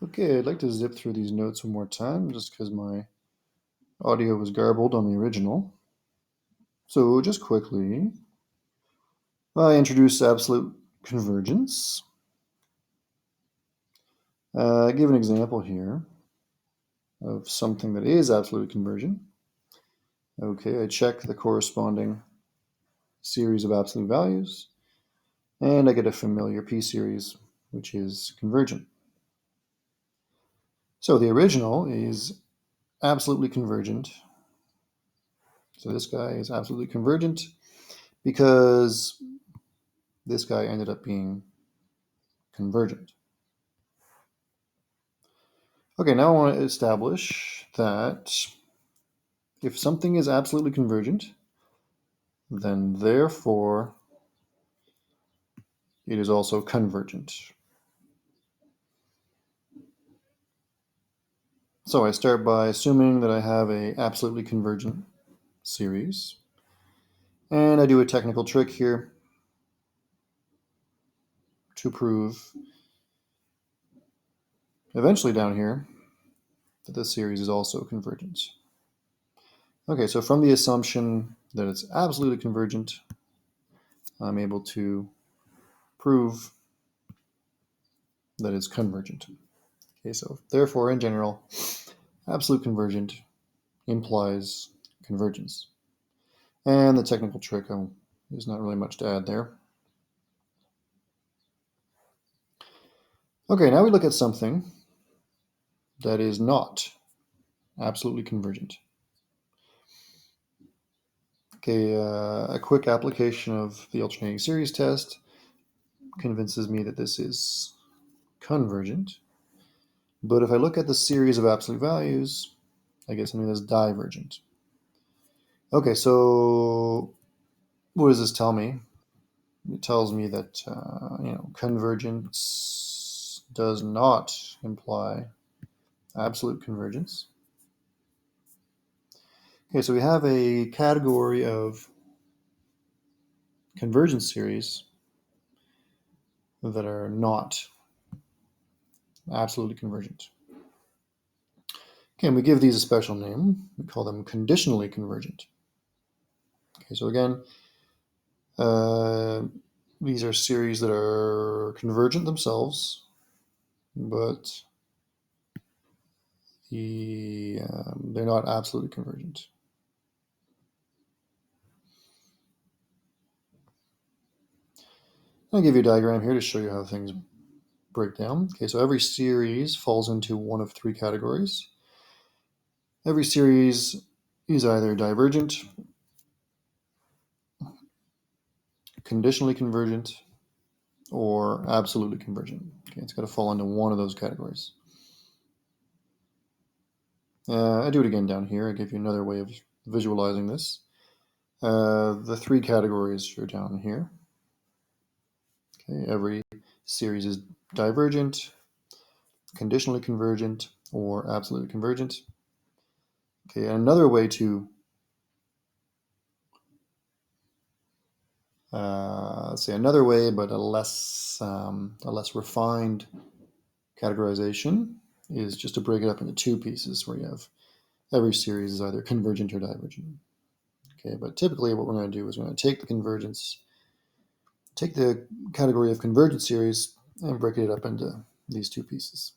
Okay, I'd like to zip through these notes one more time just because my audio was garbled on the original. So just quickly, I introduce absolute convergence. Give an example here of something that is absolutely convergent. Okay, I check the corresponding series of absolute values, and I get a familiar p-series, which is convergent. So the original is absolutely convergent. So this guy is absolutely convergent because this guy ended up being convergent. Okay, now I want to establish that if something is absolutely convergent, then therefore it is also convergent. So I start by assuming that I have an absolutely convergent series. And I do a technical trick here to prove eventually down here that this series is also convergent. Okay, so from the assumption that it's absolutely convergent, I'm able to prove that it's convergent. Okay, so therefore, in general, absolute convergent implies convergence. And the technical trick, there's not really much to add there. Okay, now we look at something that is not absolutely convergent. Okay, a quick application of the alternating series test convinces me that this is convergent. But if I look at the series of absolute values, I get something that's divergent. Okay, so what does this tell me? It tells me that convergence does not imply absolute convergence. Okay, so we have a category of convergence series that are not absolutely convergent. Okay, and we give these a special name. We call them conditionally convergent. Okay, so again, these are series that are convergent themselves, but they're not absolutely convergent. I'll give you a diagram here to show you how things break down. Okay, so every series falls into one of three categories. Every series is either divergent, conditionally convergent, or absolutely convergent. Okay, it's got to fall into one of those categories. I do it again down here. I give you another way of visualizing this. The three categories are down here. Okay, every series is divergent, conditionally convergent, or absolutely convergent. Okay, another way to let's say another way, but a less refined categorization is just to break it up into two pieces where you have every series is either convergent or divergent. Okay, but typically what we're going to do is we're going to take the category of convergent series and break it up into these two pieces.